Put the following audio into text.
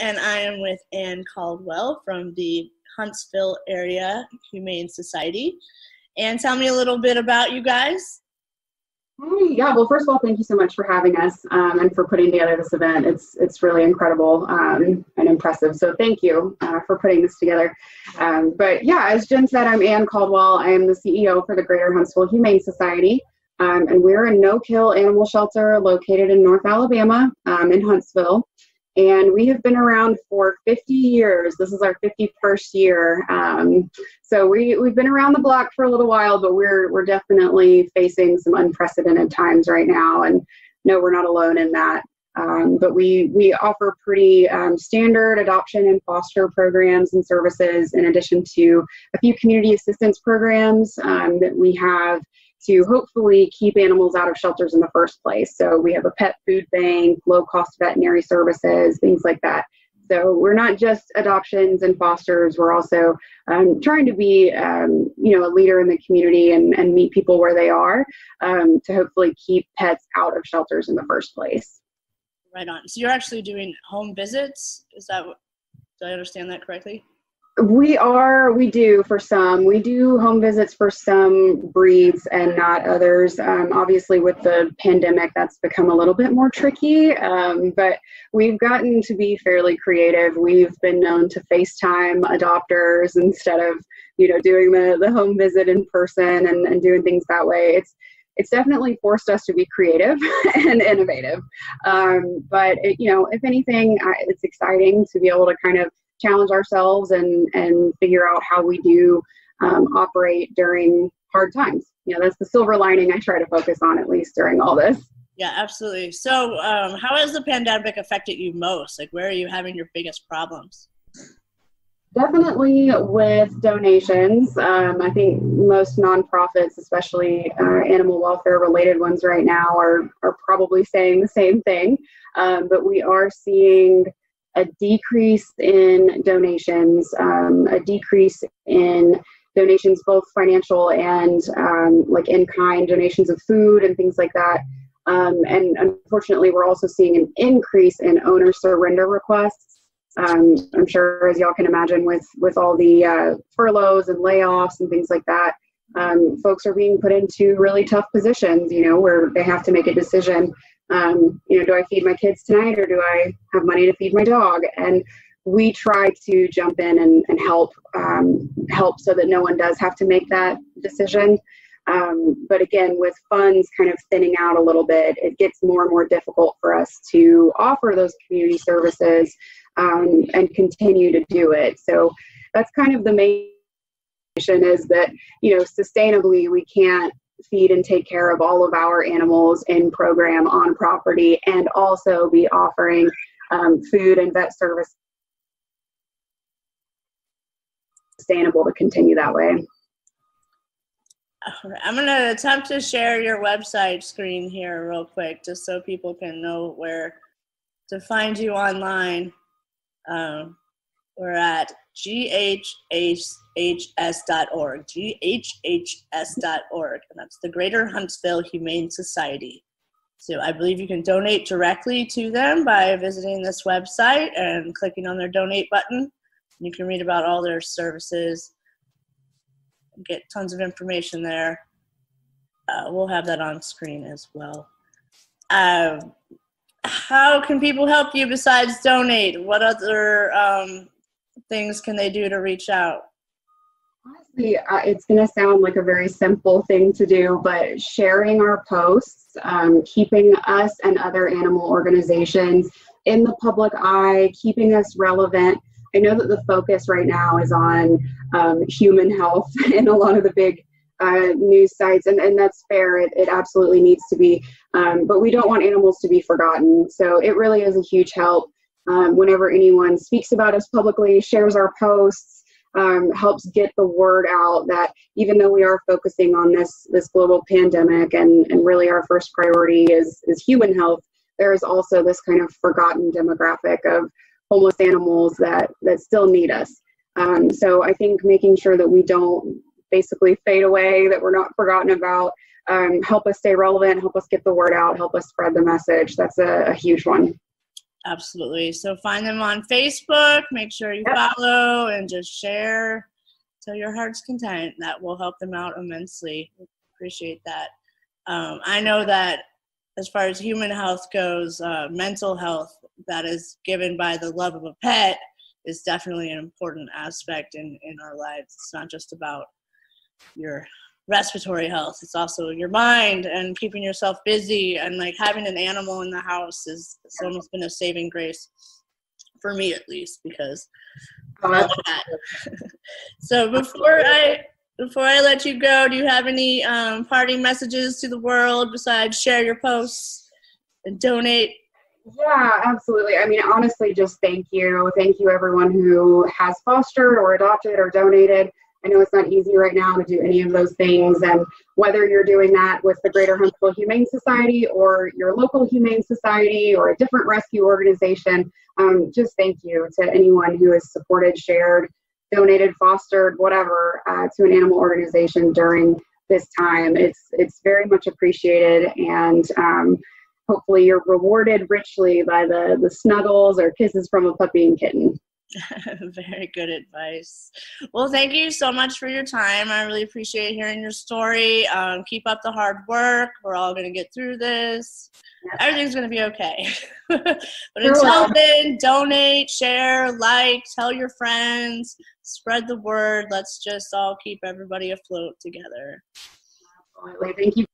and I am with Ann Caldwell from the Huntsville Area Humane Society. And tell me a little bit about you guys. Hey, yeah, well, first of all, thank you so much for having us and for putting together this event. It's really incredible and impressive. So thank you for putting this together. But yeah, as Jen said, I'm Ann Caldwell. I am the CEO for the Greater Huntsville Humane Society. And we're a no-kill animal shelter located in North Alabama in Huntsville. And we have been around for 50 years. This is our 51st year. So we've been around the block for a little while, but we're definitely facing some unprecedented times right now. And no, we're not alone in that. But we offer pretty standard adoption and foster programs and services, in addition to a few community assistance programs that we have to hopefully keep animals out of shelters in the first place. So we have a pet food bank, low-cost veterinary services, things like that. So we're not just adoptions and fosters, we're also trying to be a leader in the community and meet people where they are to hopefully keep pets out of shelters in the first place. Right on. So you're actually doing home visits? Do I understand that correctly? We do for some. We do home visits for some breeds and not others. Obviously, with the pandemic, that's become a little bit more tricky, but we've gotten to be fairly creative. We've been known to FaceTime adopters instead of, doing the home visit in person and doing things that way. It's definitely forced us to be creative and innovative. But if anything, it's exciting to be able to kind of challenge ourselves and figure out how we do operate during hard times. That's the silver lining I try to focus on, at least during all this. Yeah, absolutely. So how has the pandemic affected you most? Like, where are you having your biggest problems? Definitely with donations. I think most nonprofits, especially animal welfare related ones right now, are probably saying the same thing. But we are seeing a decrease in donations, both financial and like in-kind donations of food and things like that. And unfortunately, we're also seeing an increase in owner surrender requests. I'm sure, as y'all can imagine, with all the furloughs and layoffs and things like that, folks are being put into really tough positions, where they have to make a decision. Do I feed my kids tonight, or do I have money to feed my dog? And we try to jump in and help so that no one does have to make that decision. But again, with funds kind of thinning out a little bit, it gets more and more difficult for us to offer those community services and continue to do it. So that's kind of the main issue, is that, sustainably we can't feed and take care of all of our animals in program on property and also be offering food and vet service sustainable to continue that way. I'm going to attempt to share your website screen here real quick, just so people can know where to find you online. We're at ghhs.org, ghhs.org, and that's the Greater Huntsville Humane Society. So I believe you can donate directly to them by visiting this website and clicking on their donate button. You can read about all their services, get tons of information there. We'll have that on screen as well. How can people help you besides donate? What other things can they do to reach out? Honestly, it's going to sound like a very simple thing to do, but sharing our posts, keeping us and other animal organizations in the public eye, keeping us relevant. I know that the focus right now is on human health in a lot of the big news sites, and that's fair. It absolutely needs to be, but we don't want animals to be forgotten. So it really is a huge help whenever anyone speaks about us publicly, shares our posts, helps get the word out that even though we are focusing on this global pandemic and really our first priority is human health, there is also this kind of forgotten demographic of homeless animals that still need us. So I think making sure that we don't basically fade away, that we're not forgotten about, help us stay relevant, help us get the word out, help us spread the message. That's a huge one. Absolutely. So find them on Facebook. Make sure you follow and just share till your heart's content. That will help them out immensely. Appreciate that. I know that as far as human health goes, mental health that is given by the love of a pet is definitely an important aspect in our lives. It's not just about your respiratory health. It's also your mind and keeping yourself busy, and like having an animal in the house it's almost been a saving grace for me, at least, because of all that. So before I let you go, do you have any parting messages to the world besides share your posts and donate? Yeah, absolutely. I mean, honestly, just thank you. Thank you, everyone who has fostered or adopted or donated. I know it's not easy right now to do any of those things, and whether you're doing that with the Greater Huntsville Humane Society or your local Humane Society or a different rescue organization, just thank you to anyone who has supported, shared, donated, fostered, whatever, to an animal organization during this time. It's very much appreciated, and hopefully you're rewarded richly by the snuggles or kisses from a puppy and kitten. Very good advice. Well, thank you so much for your time. I really appreciate hearing your story. Keep up the hard work. We're all going to get through this. Everything's going to be okay. But until then, donate, share, like, tell your friends, spread the word. Let's just all keep everybody afloat together. Absolutely. Thank you.